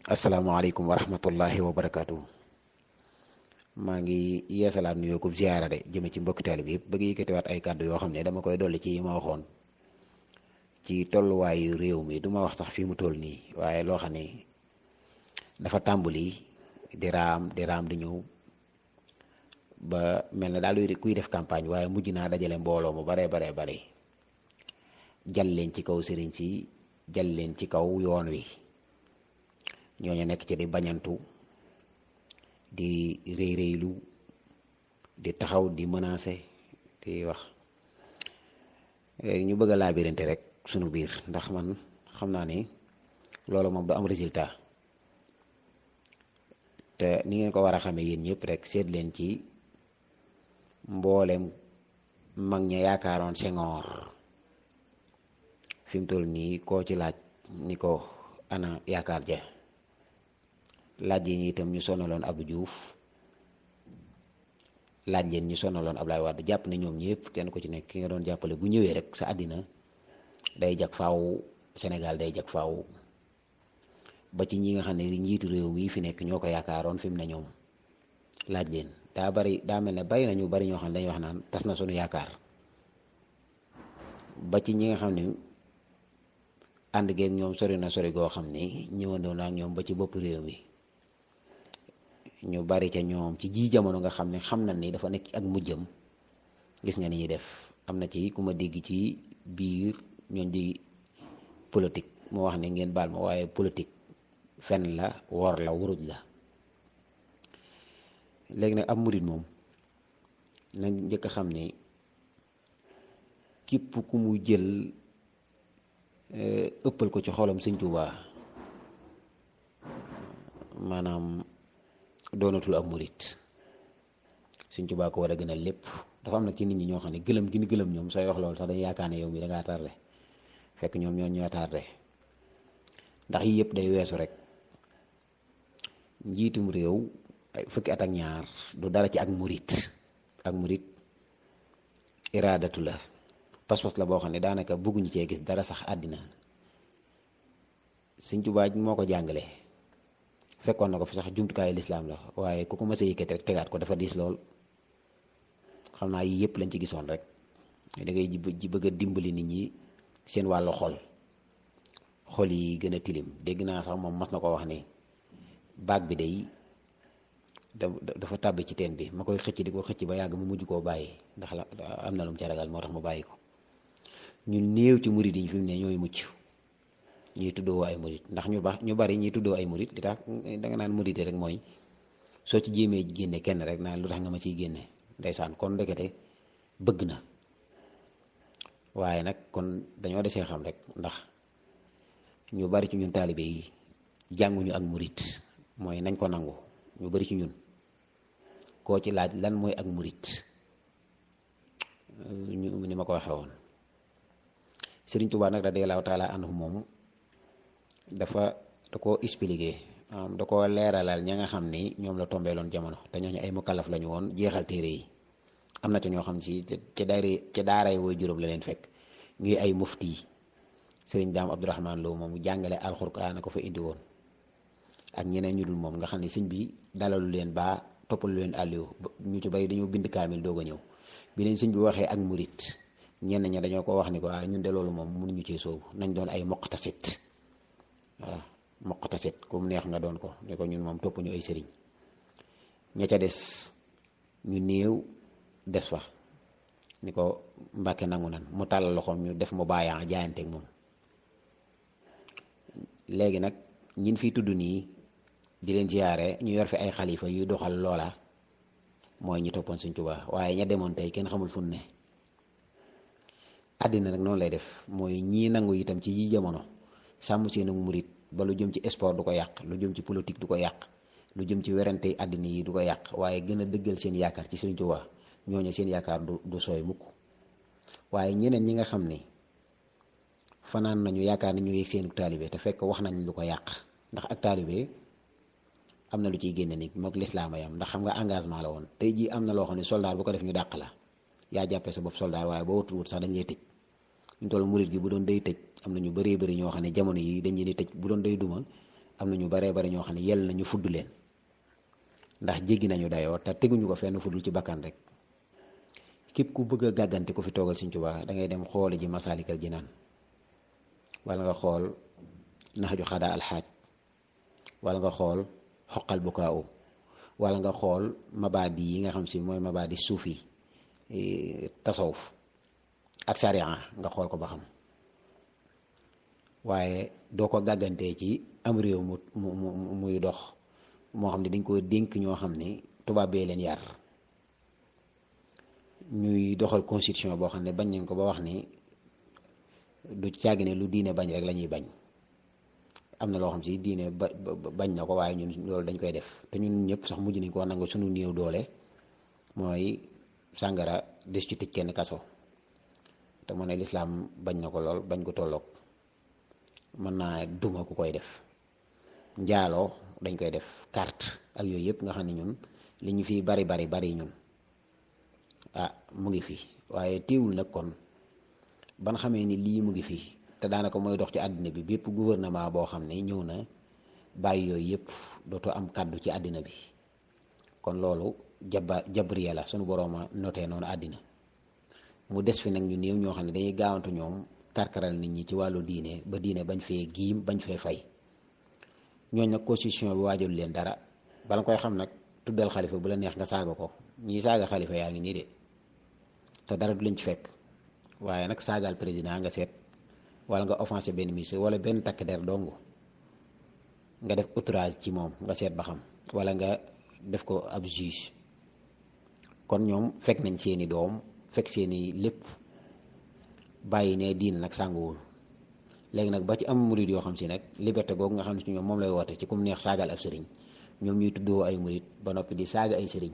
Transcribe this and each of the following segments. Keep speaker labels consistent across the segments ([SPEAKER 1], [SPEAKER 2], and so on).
[SPEAKER 1] asalaamaaleykum wa rahmatullahi wa barakaatu. maa ngi yeesalaat nuyoo ko ziyaara de jëme ci mbokki taalibe bi yëpp bëgg yëkkatiwaat ay kàddu yoo xam ne dama koy dolli ci yi ma waxoon ci tolluwaayu réew mi du ma wax sax fii mu toll nii waaye loo xam ne dafa tàmbali di raam di ñëw ba mel na daal kuy def campagne waaye mujj naa dajale mbooloo mu baree bare jal leen ci kaw sëriñ si jal leen ci kaw yoon wi ñooñu nekk ci di bañantu di réylu di taxaw di menacer di wax ñu bëgg a laabirante rek sunu biir ndax man xam naa ni loolu moom du am résultat te ni ngeen ko war a xamee yéen ñëpp rek seet leen ci mboolem mag ña yaakaaroon Senghor fi mu toll nii koo ci laaj ni ko ana yaakaar ja laaj yi ñi itam ñu sonaloon Abdou Diouf laaj leen ñu sonaloon Ablaye Wade jàpp ne ñoom ñëpp kenn ku ci nekk ki nga doon jàppale bu ñëwee rek sa àddina day jag faaw, Sénégal day jag faaw, ba ci ñi nga xam ne njiitu réew mi fi nekk ñoo ko yaakaaroon fi mu ne ñoom laaj leen daa mel ne bari na ñu bari ñoo xam ne dañuy wax naan tas na sunu yaakaar ba ci ñi nga xam ne ànd geeg ñoom sori na sori goo xam ne ñëwandoo na ak ñoom ba ci bopp réew mi ñu bari ca ñoom ci ji jamono nga xam ne xam na ni dafa nekk ak mujjam gis nga ni ñuy def. am na ci ku ma dégg ci biir ñooñ di politique moo wax ne ngeen baal ma waaye politique fen la wor la wuruj la. léegi nag ab murit moom nañ njëkk a xam ne képp ku mu jël ëppal ko ci xolam Sëñ Tuubaa maanaam doonatul ab murit. Sëñ Tuubaa ko war a gënal lépp. dafa am nag ci nit ñi ñoo xam ne gëlëm gi ni gëlëm ñoom sooy wax loolu sax dañu yaakaar ne yow mi da ngaa tardé fekk ñoom ñoo tardé ndax yii yëpp day weesu rek. njiitum réew ay fukki at ak ñaar du dara ci ak murit. ak murit iraadatu la, pas-pas la boo xam ne daanaka bëgguñu cee gis dara sax àddina. Sëñ Tuubaa moo ko jàngale fekkoon na ko fi sax jumtukaayu lislaam la waaye ku ko mës a yëkkati rek tegaat ko dafa diis lool. xam naa yii yëpp lañ ci gisoon rek da ngay ji bëgg a dimbali nit ñi seen wàllu xol yi gën a tilim. dégg naa sax moom mas na ko wax ni baag bi day dafa tàbbi ci teen bi ma koy xëcc di ko xëcc ba yàgg mu mujj koo bàyyi ndax la am na lu mu ca ragal moo tax mu bàyyi ko. ñu néew ci murit yi fi mu ne ñooy mucc ñuy tuddoo ay murit ndax ñu bari ñuy tuddoo ay murit li tax danga naan murite rek mooy soo ci jéemee génne kenn rek naan lu tax nga ma ciy génne ndeysaan kon ndekete bëgg na. waaye nag kon dañoo desee xam rek ndax ñu bari ci ñun taalibe yi jànguñu ak murit mooy nañ ko nangu. ñu bari ci ñun koo ci laaj lan mooy ak murit ñu ni ma ko waxee woon. Sëriñ Tuubaa nag radiyallaahu taala anhu moom da ko expliqué da ko leeralal ña nga xam ni ñoom la tombeeloon jamono te ñooñu ay mukallaf lañu woon jeexal téere yi. am na ci ñoo xam ci ca daaray woy juróom la leen fekk ñuy ay mufti. Sëriñ Daam Abdourahman Lo moom jàngale alxuraan ko fa indi woon ak ñeneen ñu dul moom nga xam ne sëñ bi dalalu leen baa toppalu leen àlliw ñu ci bari dañoo bind kaamil doog a ñëw bi leen sëñ bi waxee ak murit ñenn ña dañoo ko wax ni ko ñun de loolu moom mënuñu cee soobu nañ doon ay moqtasit. waaw moqtasit ku mu neex nga doon ko ne ko ñun moom topp ñu ay sëriñ. ña ca des ñu néew des fa ni ko Mbàkke nangu nan mu tàllal loxoom ñu def mu bàyyaa jaayanteeg moom. léegi nag ñin fiy tudd nii di leen ziyaare ñu yor fi ay xalifa yuy doxal loola mooy ñi toppoon Sëñ Tuubaa waaye ña demoon tey kenn xamul fu ne. àddina nag noonu lay def mooy ñii nangu itam ci yi jamono sàmm seenu murit ba lu jëm ci sport du ko yàq, lu jëm ci politique du ko yàq, lu jëm ci werante àddina yi du ko yàq, waaye gën a dëggal seen yaakaar ci Sëñ Tuubaa ñooñu seen yaakaar du sooy mukk. waaye ñeneen ñi nga xam ni fanaan nañu yaakaar ni ñu yegg seenu taalibe te fekk wax nañ lu ko yàq ndax ak taalibe am na lu ciy génne ni mook lislaam yam ndax xam nga engagement la woon. tey jii am na loo xam ne soldaar bu ko def ñu dàq la yaa jàppee sa bopp soldaar waaye boo wutul wut sax dañ lay tëj. ñu toll murit gi bu doon day tëj am na ñu bëree bëri ñoo xam ne jamono yi dañ leen di tëj bu doon day duma am na ñu baree bari ñoo xam ne yell nañu fudd leen ndax jéggi nañu dayoo te teguñu ko fenn fuddul ci bakkan rek. képp ku bëgg a gàggante ku fi toogal Sëñ Tuubaa da ngay dem xooli ji Masaalikal Jinaan wala nga xool Naxju Xadaa Alxaaj wala nga xool Xoqal Bukaaw wala nga xool mabaadi yi nga xam si mooy mabaadi suufi tasawuf ak sariya nga xool ko ba xam. waaye doo ko gàggantee ci am réew muy dox moo xam ne dañ ko dénk ñoo xam ne tubaab bee leen yar ñuy doxal constitution boo xam ne bañ nañ ko ba wax ni du caagi ne lu diine bañ rek la ñuy bañ. am na loo xam si diine bañ na ko waaye ñun loolu dañ koy def te ñun ñëpp sax mujj nañ koo nangu suñu néew doole mooy sàngara des ci tëj kenn kaso te mu ne lislaam bañ na ko lool bañ ko tolloog mën naa duma ku koy def. njaaloo dañ koy def carte ak yooyu yëpp nga xam ne ñun li ñu fi bari ñun mu ngi fi waaye teewul nag kon ban xamee ni lii mu ngi fi te daanaka mooy dox ci àddina bi bépp gouvernement boo xam ne ñëw na bàyyi yooyu yëpp dootoo am kàddu ci àddina bi kon loolu jabriya la sunu borooma notee noonu àddina mu des fi nag ñu néew ñoo xam ne dañuy gaawantu ñoom karkaral nit ñi ci wàllu diine ba diine bañ fee giim bañ fee fay. ñooñ nag constitution bi waajul leen dara bala nga koy xam nag tuddal xalifa bu la neex nga saaga ko ñii saaga xalifa yaa ngi nii de te dara du leen ci fekk waaye nag saagaal président nga seet wala nga offensé benn ministre wala benn takk der dong nga def outrage ci moom nga seet ba xam wala nga def ko ab juge. kon ñoom fekk nañ seeni doom fekk seeni lépp bàyyi ne diin nag sànguwul. léegi nag ba ci am murid yoo xam si nag liberté googu nga xam ne ci ñoom moom lay woote ci kum neex saagal ab sëriñ ñoom ñuy tuddoo ay murid ba noppi di saaga ay sëriñ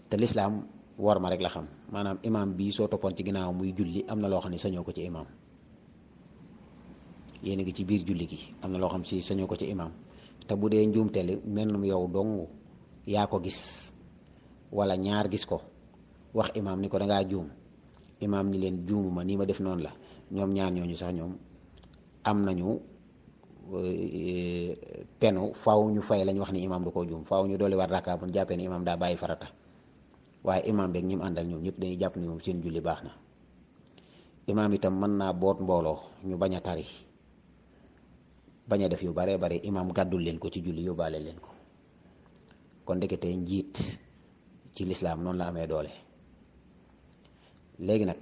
[SPEAKER 1] te lislaam war ma rek la xam maanaam imaam bii soo toppoon ci ginnaaw muy julli am na loo xam ne sañoo ko ci imaam. yéen a ngi ci biir julli gi am na loo xam si sañoo ko ci imaam te bu dee njuumteel mel yow dong yaa ko gis wala ñaar gis ko wax imaam ni ko dangaa juum imaam ni leen juumuma nii ma def noonu la. ñoom ñaar ñooñu sax ñoom am nañu penu faaw ñu fay lañ wax ni imaam da koo juum faaw ñu dolli war rakka bu ñu jàppee ni imaam daa bàyyi farata waaye imaam beeg ñi mu àndal ñoom ñëpp dañuy jàpp ni moom seen julli baax na. imaam itam mën naa boot mbooloo ñu bañ a tari bañ a def yu bare bare imaam gàddul leen ko ci julli yóbbaale leen ko kon ndekete njiit ci lislaam noonu la amee doole. léegi nag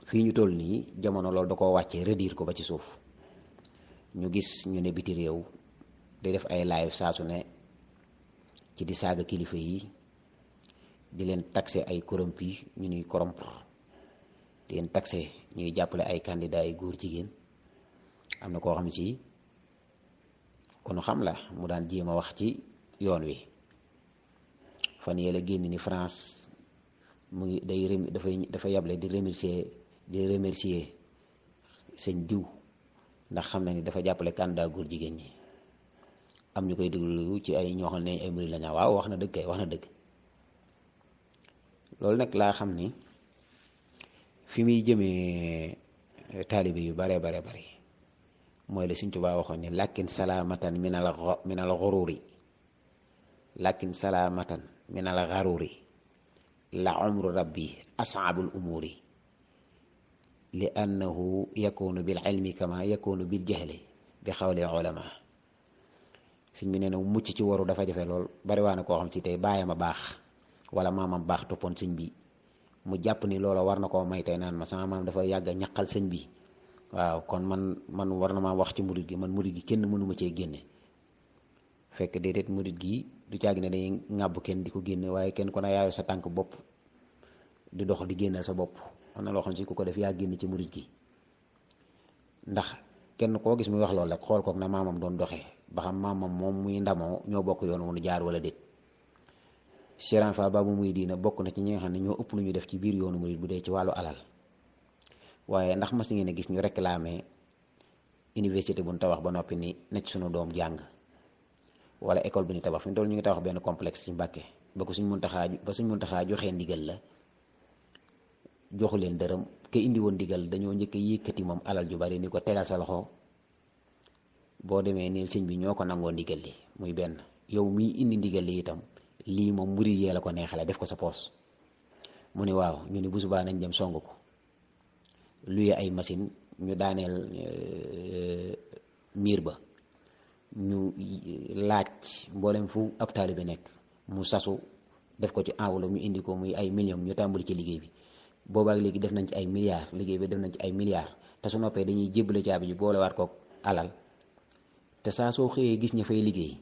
[SPEAKER 1] fii ñu toll nii jamono loolu da koo wàccee rediir ko ba ci suuf ñu gis ñu ne biti réew day def ay live saa su ne ci di saaga kilifa yi di leen taxé ay corrompu ñu ñuy corrompre di leen taxé ñuy jàppale ay candidats yu góor jigéen. am na koo xam ci kon xam la mu daan jéem a wax ci yoon wi fan yee la génn ni France mu ngi dafa yable di remercier sëñ diw ndax xam na ni dafa jàppale candidat góor jigéen ñi. am ñu koy déglu ci ay ñoo xam ne ay murid la ñaa waaw wax na dëgg kay wax na dëgg. loolu nag laa xam ni fi muy jëmee taalibe yu bare mooy la Sëñ Tuubaa waxoon ni lakin salaamatan min al xururi lakin salaamatan min al xaruri la umru rabbi asaabul umuri li annahu yakunu bil ilmi kama yakunu bil jahli bi xawli ulama. sëñ bi nee na mucc ci waru dafa jafe lool bari waa na koo xam ci tey baayam a baax wala maamam baax toppoon sëñ bi mu jàpp ni loola war na koo may tey naan ma sama maam dafa yàgg a ñaqal sëñ bi waaw kon man war na maa wax ci murid gi man murid gi kenn mënuma cee génne. fekk déedéet murid gi du caagi ne dañuy ŋàbb kenn di ko génne waaye kenn ku ne yaayu sa tànk bopp di dox di génneel sa bopp am na loo xam si ku ko def yaa génn ci murid gi. ndax kenn koo gis muy wax loolu rek xool kook na maamam doon doxee ba xam maamam moom muy ndamoo ñoo bokk yoon wu nu jaar wala déet. Cheikh Fall Babou Mouridina bokk na ci ñi nga xam ne ñoo ëpp lu ñu def ci biir yoonu murid bu dee ci wàllu alal. waaye ndax mas ngeen a gis ñu réclamer université bu ñu tabax ba noppi ni na ci sunu doom jàng wala école bu ñu tabax fi mu toll ñu ngi tabax benn complexe ci Mbàkke ba ko Sëñ Muntaxaa joxee ndigal la joxu leen dërëm ke indi woon ndigal dañoo njëkk a yëkkati moom alal ju bari ni ko tegal sa loxo boo demee ni sëñ bi ñoo ko nangoo ndigal li muy benn, yow miy indi ndigal li itam lii moom murid yee la ko neexale def ko sa poos. mu ni waaw, ñu ni bu subaa nañ dem song ko, luye ay machine ñu daaneel miir ba, ñu laaj mboolem fu ab taalibe nekk mu sasu def ko ci enveloppe ñu indi ko muy ay millions ñu tàmbali ci liggéey bi. boobaak léegi def nañ ci ay milliards, liggéey bi def nañ ci ay milliards, te su noppee dañuy jébbale caabi ji boolewaat kook alal. te saa soo xëyee gis ña fay liggéey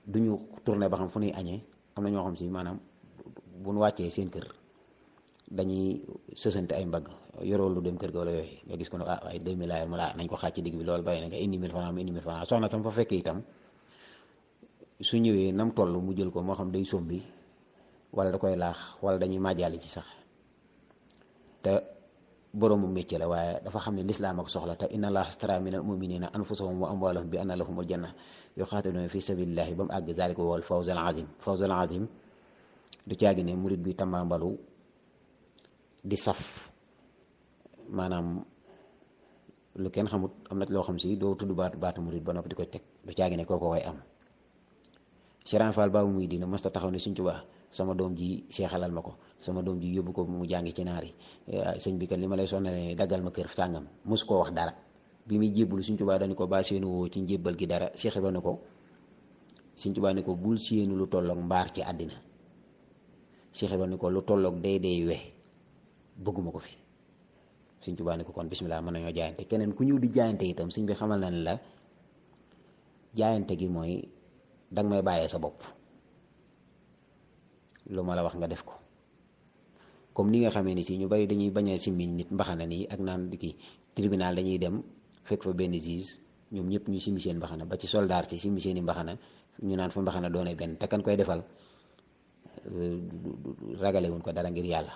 [SPEAKER 1] duñu tourné ba xam fu ñuy añee. am na ñoo xam si maanaam bu ñu wàccee seen kër dañuy sësante ay mbagg yoroo lu dem kër ga wala yooyu, nga gis ko ne ay 2000 laa yor mu nañ ko xaaj ci digg bi, loolu bari na, nga indi 1000 francs mu indi 1000 francs. soxna sam fa fekk itam su ñëwee nam toll mu jël ko, moo xam day sombi wala da koy laax wala dañuy màjjaali ci sax. te boroomu métier la, waaye dafa xam ne lislaam ak soxla. te inna allaha astara minal muminina anfusahum wa amwalahum bi anna lahumul janna yuqatiluna fi sabilillahi ba mu àgg zalika wal fawzul azim. fawzul azim du caagi ne murid bi tambaambalu di saf maanaam lu kenn xamut. am na loo xam si doo tudd baatu murid ba noppi di ko teg, du caagi ne kooko koy am. Serigne Fall baabu muy dina masta taxaw ne Sëñ Tuubaa sama doom ji seexalal ma ko, sama doom ji yóbbu ko mu jàngi ci naar yi, sëñ bi kat li ma lay sonale daggal ma kër sàngam. mosu koo wax dara. bi muy jébbalu Sëñ Tuubaa dañu ko baa séenu woo ci njébbal gi dara. Seex Ibra ne ko, Sëñ Tuubaa ne ko bul séenu lu tolloog mbaar ci àddina. Seex Ibra ne ko lu tolloog day we bëgguma ko fi. Sëñ Tuubaa ne ko kon bismillah mën nañoo jaayante. keneen ku ñëw di jaayante itam sëñ bi xamal na ne la jaayante gi mooy danga may bàyyee sa bopp, lu ma la wax nga def ko. comme ni nga xamee ni si ñu bari dañuy bañ a simmi nit mbaxana nii ak naan di kii tribunal dañuy dem fekk fa benn juge ñoom ñëpp ñu simmi seen mbaxana, ba ci soldaar si simmi seen i mbaxana, ñu naan fa mbaxana doone benn, te kan koy defal ragalewuñ ko dara ngir yàlla.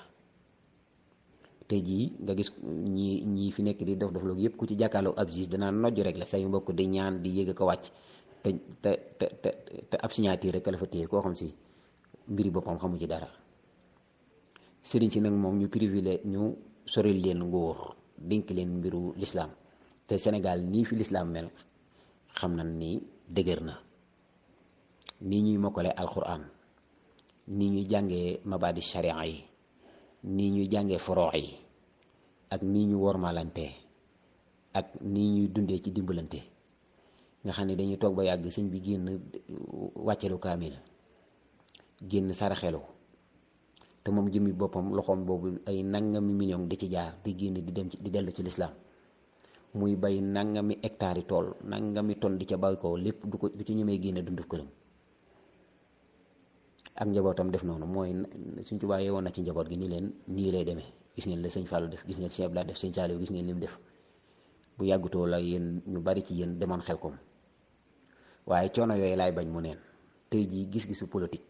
[SPEAKER 1] tey jii nga gis ñii fi nekk di dof loolu yëpp ku ci jàkkaarloo ab juge danaa nojj rek la say mbokk di ñaan di yéeg ko wàcc te ab signature rek la fa téye koo xam si mbiri boppam xamu ci dara. sëriñ si nag moom ñu privilège ñu soril leen nguur, dénk leen mbiru lislaam. te Sénégal nii fi lislaam mel xam na ni dëgër na, nii ñuy mokkale alquran, nii ñuy jàngee mabadi sharia yi, nii ñuy jàngee foroox yi, ak nii ñu wormalante, ak nii ñuy dundee ci dimbalante. nga xam ne dañuy toog ba yàgg sëñ bi génn wàccelu kaamil, génn saraxelu, te moom jëmmi boppam loxoom boobu ay nangami million di ci jaar di génn di dem di dellu ci lislaam. muy bay nangami hectare yi tool, nangami ton di ca bay ko lépp du ci ñemee génne dundu këram. ak njabootam def noonu. mooy Sëñ Tuubaa yeewoon na ci njaboot gi ni leen nii lay demee. gis ngeen la sëñ Fallou def, gis ngeen sëñ Abdou def, sëñ Saliou gis ngeen li mu def. bu yàggutoo la yéen ñu bari ci yéen demoon Xelkom. waaye coono yooyu laay bañ mu neen. tey jii gis-gisu politique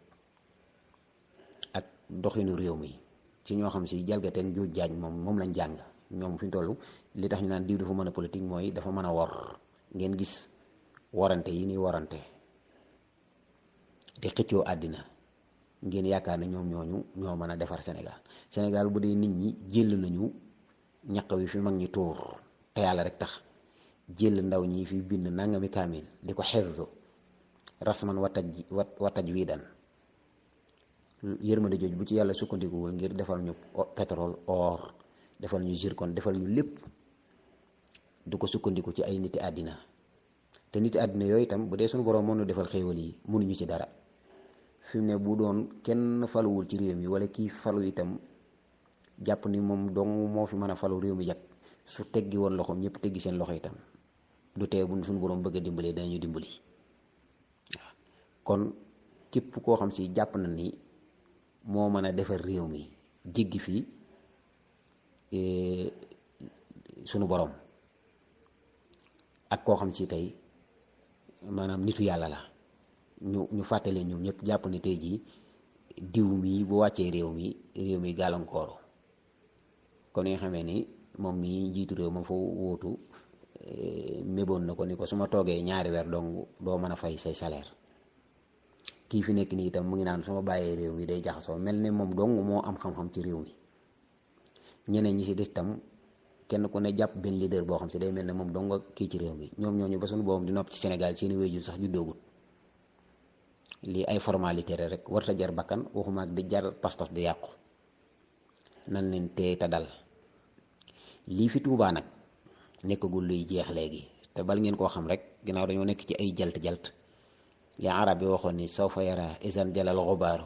[SPEAKER 1] ak doxinu réew mi ci ñoo xam si jalgateeg njuuj jaaj moom lañ jàng. ñoom fi ñu toll li tax ñu naan diw dafa mën a politique mooy dafa mën a wor. ngeen gis warante yi ni warante di xëccoo àddina, ngeen yaakaar ne ñoom ñoo mën a defar Sénégal bu dee nit ñi jël nañu ñaq wi fi mag ñi tuur te yàlla rek tax, jël ndaw ñi fi bind nangami kaamil di ko xefzo rasman wa tajwidan. yërmande jooj bu ci yàlla sukkandikuwul ngir defal ñu pétrole or, defal ñu zircon, defal ñu lépp, du ko sukkandiku ci ay niti àddina. te niti àddina yooyu itam bu dee suñu borom mënu defal xéewal yi mënuñu ci dara. fi mu ne bu doon kenn faluwul ci réew mi wala kii falu itam jàpp ni moom dong moo fi mën a falu réew mi jag, su teggi woon loxoom ñëpp teggi seen loxo itam du tee bu suñu borom bëgg a dimbalee danañu dimbali. waaw kon képp koo xam si jàpp na ni moo mën a defar réew mi jéggi fii sunu borom, ak koo xam si tey maanaam nitu yàlla la, ñu fàttale ñoom ñëpp jàpp ni tey jii diw mi bu wàccee réew mi gàllankooru. kon nga xamee ni moom mi njiitu réew moom fa wóotu méboon na ko ni ko su ma toogee ñaari weer dong doo mën a fay say salaire. kii fi nekk nii itam mu ngi naan su ma bàyyee réew mi day jaxasoo, mel ne moom dong moo am xam-xam ci réew mi. ñeneen ñi ci des tam kenn ku ne jàpp benn leader boo xam si day mel ne moom dong nga kii ci réew mi ñoom ñooñu ba suñu boobam di nopp ci Sénégal seeni wéyjur sax juddoogut. lii ay formalité rek warta jar bakkan waxuma ak di jar pas-pas di yàqu. nan leen teey te dal lii fi Tuubaa nag nekkagul luy jeex léegi te bal ngeen koo xam rek ginnaaw dañoo nekk ci ay jalt li arab bi waxoon ni sawfa yara isan jalal xubaaru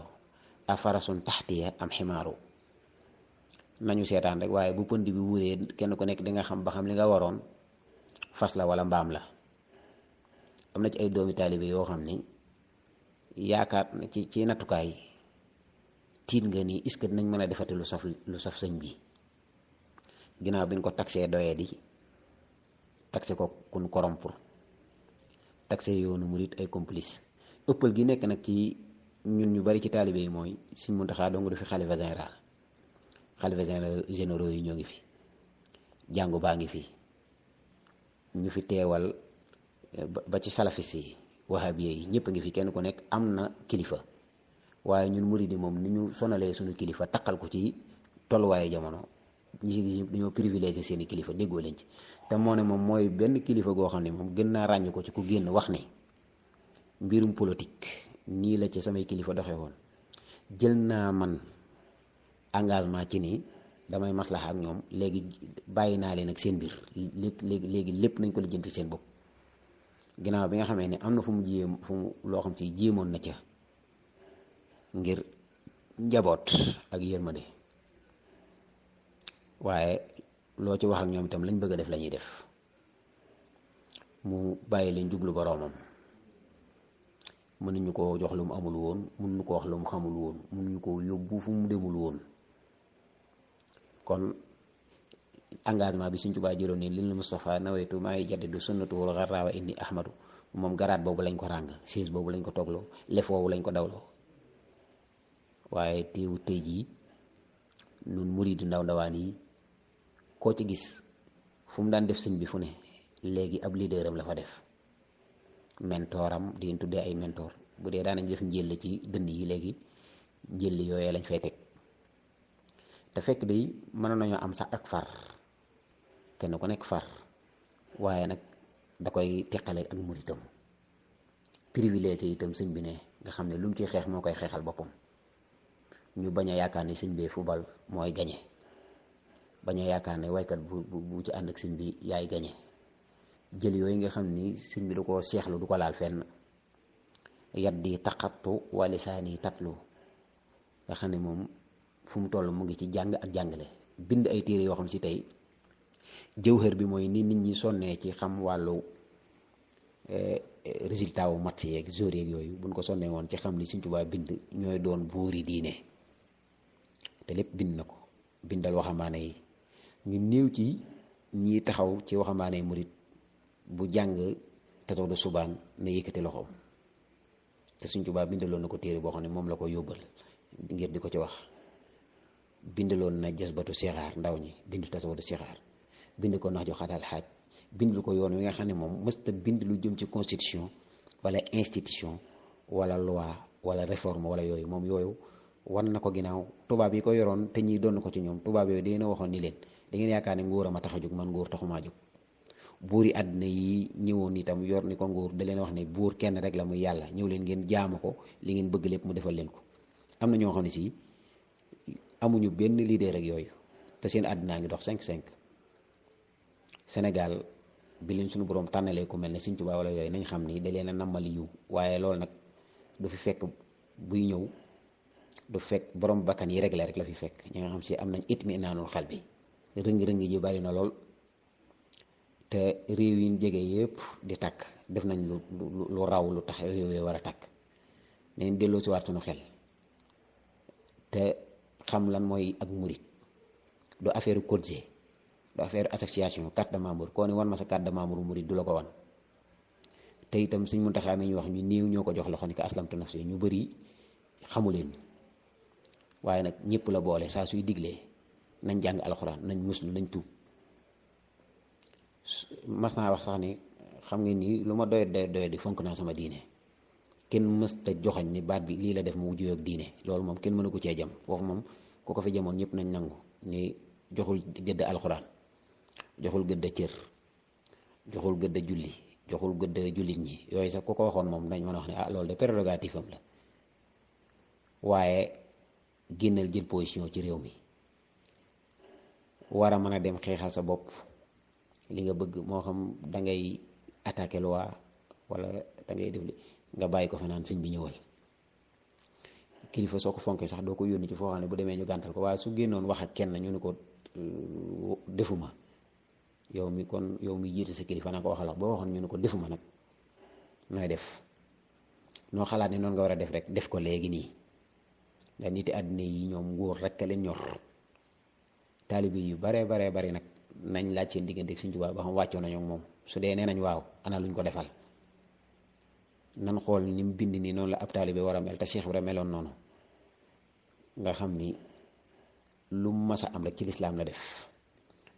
[SPEAKER 1] afarasun taxtiya am ximaaru. nañu seetaan rek waaye bu pënd bi wuree kenn ku nekk di nga xam ba xam li nga waroon fas la wala mbaam la. am na ci ay doomi taalibe yoo xam ni yaakaar ci nattukaay tiit nga ni est-ce que dinañ mën a defati lu saf sëñ bi ginnaaw bi ñu ko taxé doyee di taxé ko kun corrompre taxé yoonu murit ay complice. ëppal gi nekk nag ci ñun ñu bari ci taalibe yi mooy Sëñ Muntaxa dong du fi xalifa général. xalifa généraux yi ñoo ngi fi jàngu baa ngi fi ñu fi teewal ba ci salafis yi wahabiye yi ñëpp a ngi fi kenn ku nekk am na kilifa. waaye ñun murid yi moom ni ñu sonalee suñu kilifa takkal ko ci tolluwaayu jamono ñi dañoo privilégié seeni kilifa déggoo leen ci. te moo ne moom mooy benn kilifa goo xam ne moom gën naa ràññ ko ci ku génn wax ne mbirum politique nii la ci samay kilifa doxee woon jël naa man engagement ci ni damay maslaxa ak ñoom léegi bàyyi naa leen ak seen mbir léegi lépp nañ ko lijjanti seen bopp. ginnaaw bi nga xamee ne am na fu mu loo xam ci jéemoon na ca ngir njaboot ak yërmande waaye loo ci wax ak ñoom itam lañ bëgg a def la ñuy def mu bàyyi leen jublu boroomam. mënuñu ko jox lu mu amul woon mënuñu ko wax lu mu xamul woon mënuñu ko yóbbu fu mu demul woon. kon engagement bi Sëñ Tuubaa jëloon ni lil Mustafa nawaytu maa ngi jaddidu sunnatu wal gharrawa inni ahmadu moom garaat boobu lañ ko ràng siis boobu lañ ko toogloo lef woowu lañ ko dawloo. waaye teewu tey jii nun muridu ndaw ndawaan yi koo ci gis fu mu daan def sëñ bi fu ne léegi ab leaderam la fa def. mentoram di leen tuddee ay mentor bu dee daanañ def njël ci dënn yi léegi njël yooyee lañ fay teg. te fekk day mën nañoo am sax ak far kenn ku nekk far waaye nag da koy teqale ak muritam privilège itam sëñ bi ne nga xam ne lu mu ciy xeex moo koy xeexal boppam. ñu bañ a yaakaar ne sëñ bee fubal mooy gañe bañ a yaakaar ne waykat bu ci ànd ak sëñ bi yaay gañe. jël yooyu nga xam ni sëñ bi du ko seexlu du ko laal fenn yaddi taqattu wa lisaani tatlu nga xam ne moom fu mu toll mu ngi ci jàng ak jàngale bind ay téere yoo xam si tey jëwhër bi mooy ni nit ñi sonnee ci xam wàllu résultat wu match yeeg jour yeeg yooyu buñ ko sonnee woon ci xam li Sëñ Tuubaa bind ñooy doon buuri diine te lépp bind na ko bindal waxambaane yi. ñu néew ci ñi taxaw ci waxambaane murit bu jàng tasawdu subaan ne yëkkati loxoom te Sëñ Tuubaa bindaloon na ko téere boo xam ne moom la ko yóbbal ngir di ko ci wax. bindaloon na jasbatu sixaar ndaw ñi bind tasawdu sixaar bind ko nax ju xatal xaaj bindul ko yoon wi nga xam ne moom mësta bind lu jëm ci constitution wala institution wala loi wala réforme wala yooyu moom yooyu wan na ko ginnaaw. tubaab yi ko yoroon te ñiy doon ko ci ñoom tubaab yooyu dina waxoon ni leen da ngeen yaakaar ne nguur a ma tax a jóg man nguur taxumaa jóg. buur yi àddina yi ñëwoon itam yor ni ko nguur da leen wax ne buur kenn rek la muy yàlla ñëw leen ngeen jaamu ko li ngeen bëgg lépp mu defal leen ko. am na ñoo xam ne si amuñu benn leader rek yooyu te seen àddinaa ngi dox 5-5. Sénégal bi leen suñu borom tànnalee ku mel ne Sëñ Tuubaa wala yooyu nañ xam ni da leen a nammali yiw waaye loolu nag du fi fekk buy ñëw du fekk borom bakkan yi réglé rek la fi fekk ñi nga xam si am nañ itminaanul xal bi rëng-rëng ji bari na lool te réew yi ñu jege yëpp di takk def nañ lu raw lu tax réew yi war a takk neen delloo si waat suñu xel te xam lan mooy ak murit du affaire cotisé du affaire association carte de membre koo ni wan ma sa carte de membre murit du la ko wan. te itam Sëñ Muntaxaa mi ñu wax ñu néew ñoo ko jox loxo ni ko aslamtu nafsi ñu bëri xamu leen waaye nag ñëpp la boole saa suy diglee nañ jàng alxuraan nañ muslu nañ tuub. mas naa wax sax ni xam nga ni lu ma doy di fonk naa sama diine kenn mës ta joxañ ni baat bi lii la def mu wujjoo ak diine loolu moom kenn mënu ko cee jam foofu moom ku ko fi jamoon ñëpp nañ nangu ni joxul gëdd alxuraan joxul gëdd cër, joxul gëdd julli, joxul gëdd jullit ñi, yooyu sax ku ko waxoon moom dañ mën a wax ne ah loolu de prérogative am la. waaye génnal jël position ci réew mi, war a mën a dem xeexal sa bopp li nga bëgg, moo xam da ngay attaquer loi wala da ngay def li nga bàyyi ko fa naan sëñ bi ñëwal. kilifa soo ko fonkee sax doo ko yónni ci foo xam ne bu demee ñu gàntal ko, waaye su génnoon wax ak kenn ñu ne ko defuma, yow mi jiite sa kilifa naa ko waxal wax boo waxoon ñu ne ko defuma nag nooy def? noo xalaat ne noonu nga war a def rek def ko léegi nii. ndax niti àddina yi ñoom nguur rek a leen ñor. taalibe yu baree bari nag nañ laaj seen diggante ak Sëñ Tuubaa ba xam wàccoo nañu ak moom. su dee nee nañ waaw ana luñ ko defal, nan xool ni mu bind nii noonu la ab taalibe war a mel te Cheikh Ibra meloon noonu, nga xam ni lu mas a am rek ci lislaam la def.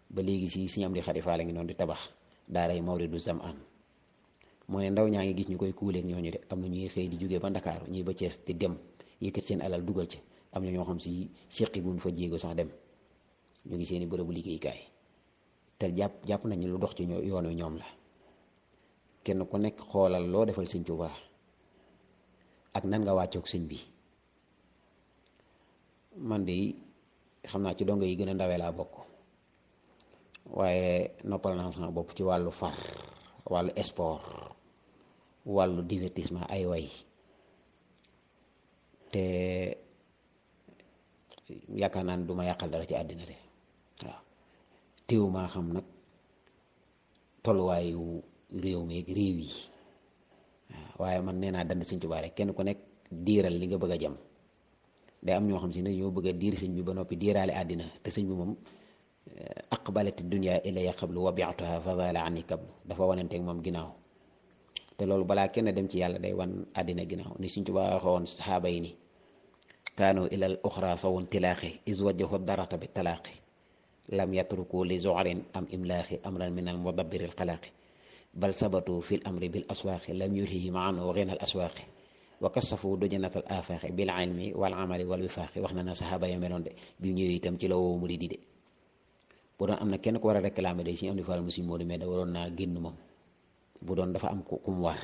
[SPEAKER 1] ba léegi si Sëñ Amdi Xadi Faal la ngi noonu di tabax daaray Mawridu Zamaan, moo ne ndaw ñaa ngi gis ñu koy kuuleeg ñooñu de, am na ñuy xëy di jógee ba Ndakaaru ñii ba Cees di dem yëkkat seen alal dugal ci, am na ñoo xam si séqi buñ fa jéego sax dem, ñu ngi seeni bërëbu liggéeykaay, te jàpp nañu lu dox ci yoonu ñoom la. kenn ku nekk xoolal loo defal Sëñ Tuubaa ak nan nga wàccoog sëñ bi. man de xam naa ci dongo yi gën a ndawee laa bokk, waaye noppal naa sama bopp ci wàllu far, wàllu sport, wàllu divertissement, ay way, te yaakaar naa ne du ma yàqal dara ci àddina de waaw. téew maa xam nag tolluwaayu réew mi ak réew yi waaw, waaye man nee naa dand Sëñ Tuubaa rek, kenn ku nekk diiral li nga bëgg a jam. day am ñoo xam si ne ñoo bëgg a diir sëñ bi ba noppi diiraale àddina, te sëñ bi moom aqbalati dunya ilaya qablu wa bi'tuha fa zala anni qablu, dafa wananteeg moom ginnaaw. te loolu balaa kenn dem ci yàlla day wan àddina ginnaaw, ni Sëñ Tuubaa waxoon saxaaba yi ni kaanu ilal uxra sawun tilaaxi is wajjahu darata bi talaaqi lam yatruku li zu'rin am imlaaxi amran min al mudabbiri al xalaaqi bal sabatu fi l amri bil aswaaqi lam yurhihim anhu ghina al aswaaqi wa kasafu dujanatal afaaxi bil ilmi wal amali wal wifaaxi. wax na saxaaba ya meloon de bi ñëwee itam ci la woo murid yi de. bu doon am na kenn ko war a réclamer de Sëñ Amdi Fall mu Sëñ Moodu mais da waroon naa génn moom, bu doon dafa am ku mu war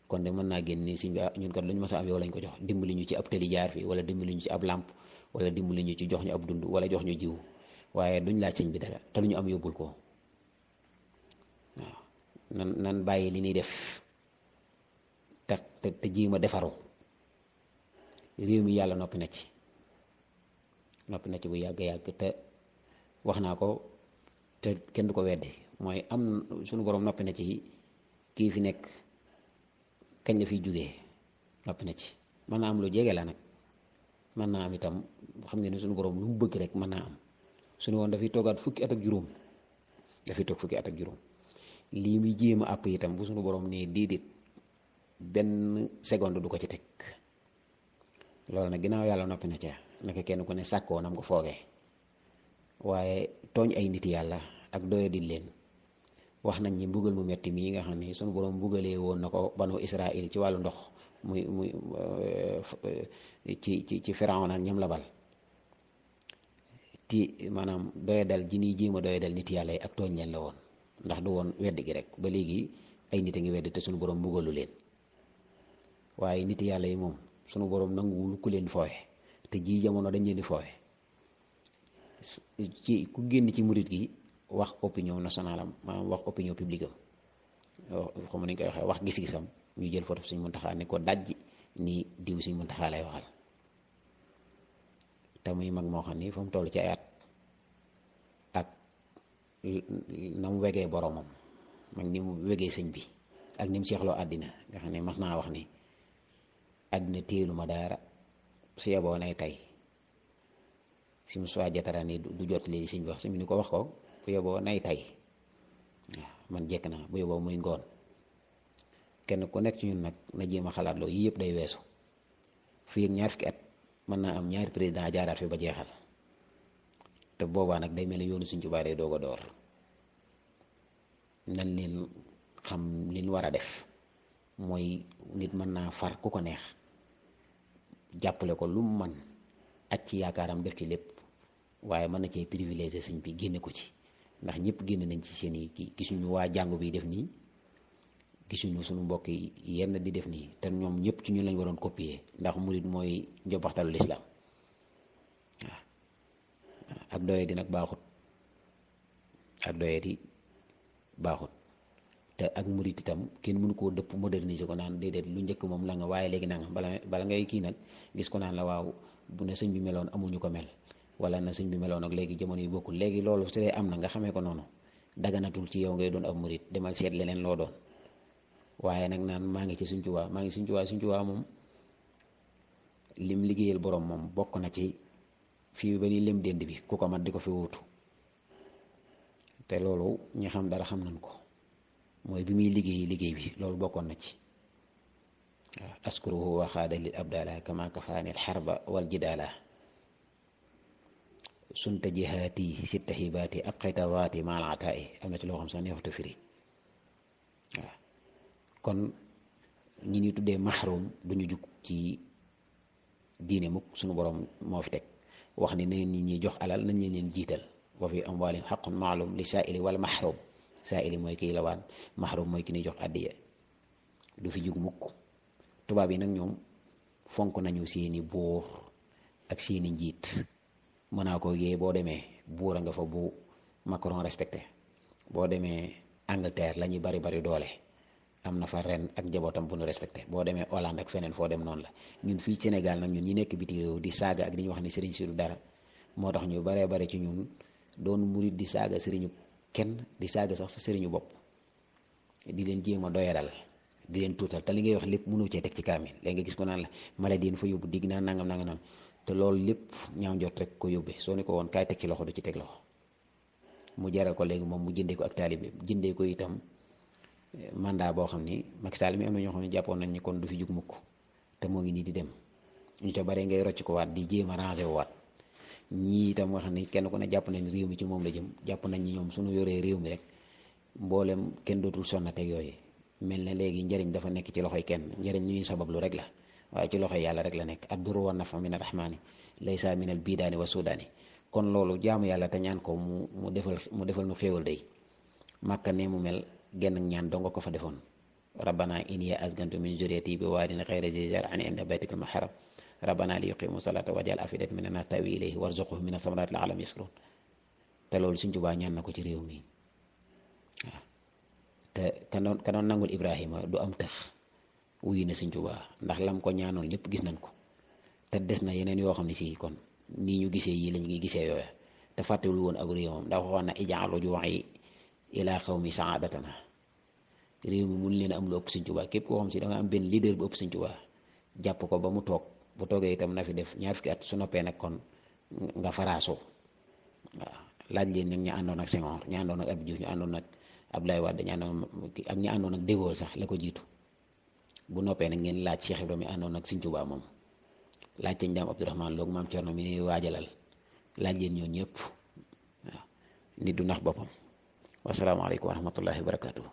[SPEAKER 1] kon de mën naa génn ni sëñ bi ñun kat lu ñu mës a am yow lañ ko jox, dimbali ñu ci ab tëli jaar fii, wala dimbali ñu ci ab làmp, wala dimbali ñu ci jox ñu ab dund, wala jox ñu jiw, waaye duñ laaj sëñ bi dara te lu ñu am yóbbul ko. waaw nan bàyyi li ñuy def te jéem a defaru. réew mi yàlla noppi na ci bu yàgg te wax naa ko te kenn du ko weddi, mooy am suñu borom noppi na ci kii fi nekk kañ la fiy jógee, noppi na ci. mën naa am lu jege la nag, mën naa am itam xam nga ne suñu borom lu mu bëgg rek mën naa am. suñu woon dafay toogaat fukki at ak juróom, dafay toog fukki at ak juróom, lii muy jéem a àpp itam bu suñu borom nee déedéet benn seconde du ko ci teg. loolu nag ginnaaw yàlla noppi na ca, naka kenn ku ne sàkkoo nam ko foogee. waaye tooñ ay nit yàlla ak doyadi leen, wax nañ ñi mbugal mu metti mii nga xam ne sunu borom mbugalee woon na ko banu Israël ci wàllu ndox, muy ci Firawna ak ñam la bal ti maanaam doyadal ji nii jéem a doyadal nit yàlla yi ak tooñ leen la woon, ndax du woon wedd gi rek. ba léegi ay nit a ngi wedd te sunu borom mbugalu leen, waaye nit yàlla yi moom sunu borom nanguwul ku leen foowe, te ji jamono dañ leen di foowe. ci ku génn ci murit gi wax opinion nationale am, maanaam wax opinion publique am, xam nañ koy waxee, wax gis-gisam, ñu jël photo Sëñ Muntaxa ne ko dajji ni diw Sëñ Muntaxa lay waxal. te muy mag moo xam ni fa mu toll ci ayat ak na mu wegee boromam, mag ni mu wegee sëñ bi ak ni mu seexloo àddina, nga xam ne mas naa wax ni àddina téelu ma dara, su yeboo nay tey si mu soi jatara ni du jot léegi sëñ bi wax, sëñ bi ni ko wax ko bu yeboo nay tey waaw man jekk naa, bu yeboo muy ngoon. kenn ku nekk ci ñun nag na jéem a xalaat loolu yii yëpp day weesu. fii ak ñaar fukki at mën naa am ñaari président jaaraat fi ba jeexal, te boobaa nag day mel ne yoonu Sëñ Tuubaa day doog a door. nan leen xam li ñu war a def mooy nit mën naa far ku ko neex, jàppale ko lu mu man aj ci yaakaaram def ci lépp, waaye mën na cee privilégié sëñ bi génne ko ci, ndax ñëpp génn nañ ci seen i kii gisuñu waa jàngu bi def nii gisuñu suñu mbokk yi yenn di def nii te ñoom ñëpp ci ñun lañ waroon copier ndax murit mooy njobaxtalu lislaam waaw ak doye di nag baaxut ak doye di baaxut te ak murit itam kenn mënu koo dëpp moderniser ko naan déedéet lu njëkk moom la nga waaye léegi nanga bala ngay kii nag gis ko naan la waaw bu ne sëñ bi meloon amuñu ko mel wala na sëñ bi meloon ak léegi jamono yi bokkul léegi loolu su dee am na nga xamee ko noonu daganatul ci yow ngay doon ab murit demal seet leneen loo doon waaye nag naan maa ngi ci Sëñ Tuubaa maa ngi Sëñ Tuubaa moom lim liggéeyal borom moom bokk na ci fii ba ni lim dend bi ku ko mat di ko fi wuutu te loolu ñi xam dara xam nañ ko mooy bi muy liggéey bi loolu bokkoon na ci waaw askuruhu wa xaada lil abdala kama kafaani al xarba wal jidaala sunta jihaati sitta hibaati ak xayta waati maal ataay am na ci loo xam sax neexuta firi waaw kon ñi ñu tuddee maxrum duñu jug ci diine mukk suñu borom moo fi teg wax ni neen nit ñi jox alal nañ leen jiital wa fi amwaalihim xaqun maalum li saaili wala maxrum saaili mooy kiy lawaan maxrum mooy ki ñuy jox addiya du fi jug mukk tubaab yi nag ñoom fonk nañu seeni buur ak seeni njiit mën naa ko yee boo demee buur a nga fa bu Macron respecté boo demee Angleterre la ñuy bari doole am na fa ren ak njabootam bu nu respecté boo demee Hollande ak feneen foo dem noonu la ñun fii Sénégal nag ñun ñi nekk biti réew di saaga ak di ñu wax ni sëriñ si du dara moo tax ñu bare ci ñun doon murit di saaga sëriñu kenn di saaga sax sa sëriñu bopp di leen jéem a doyadal di leen tuutal te li ngay wax lépp mënoo cee teg ci kaamil léegi nga gis ko naan la maladie yi fa yóbbu digg naa nangam te loolu lépp ñaaw njot rek ko yóbbee soo ne ko woon kaay teg ci loxo du ci teg loxo mu jaral ko léegi moom mu jëndee ko ak taalibe jëndee ko itam mandat boo xam ni Macky Sall mi am na ñoo xam ne jàppoon nañ ni kon du fi jug mukk te moo ngi nii di dem ñu ca bare ngay rocc ko waat di jéem a rangé waat ñii itam nga xam ni kenn ku ne jàpp nañ réew mi ci moom la jëm jàpp nañ ni ñoom suñu yoree réew mi rek mboolem kenn dootul sonnateeg yooyu mel na léegi njëriñ dafa nekk ci loxoy kenn njëriñ li ñuy sabablu rek la waaye ci loxoy yàlla rek la nekk ad-durru wa nafu min ar-rahmaani laysa min al-bidaani wa sudaani kon loolu jaamu yàlla te ñaan ko mu defal nu xéewal day màkka ne mu mel genn ñaan donga ko fa defoon rabbana inni askantu min zurriyati bi waadin ghayri zi zar'in inda baytikal muharram rabbana li yuqimu salata waj'al afidatan minan nas tahwi ilayhi warzuqhum mina samarati la'allahum yashkurun te loolu Sëñ Tuubaa ñaan na ko ci réew mi waaw te ka doon nangul Ibrahima du am tëx wuyu na Sëñ Tuubaa ndax lam ko ñaanoon lépp gis nañ ko te des na yeneen yoo xam ne si kon nii ñu gisee yi lañ ngi gisee yooya te fàttewul woon ak réewam ndax waxoon na ij'alu ju'i ila qawmi sa'adatana réew mi mun leen am lu ëpp Sëñ Tuubaa képp koo xam si da nga am benn leader bu ëpp Sëñ Tuubaa jàpp ko ba mu toog bu toogee itam na fi def ñaar fukki at su noppee nag kon nga faraaso waaw laaj leen nag ñu àndoon ak Senghor ñu àndoon ak Abdou Diouf ñu àndoon ak Abdoulaye Wade ñu àndoon ak De Gaulle sax la ko jiitu bu noppee nag ngeen laaj Cheikh Ibrahima mi àndoon ak Sëñ Tuubaa moom laaj Sëñ Daam Abdourahmane Lo Maam Cerno mi ni waajalal laaj leen ñoo ñëpp waaw nit du nax boppam wasalaamaaleykum wa rahmatullahi wa barakatuh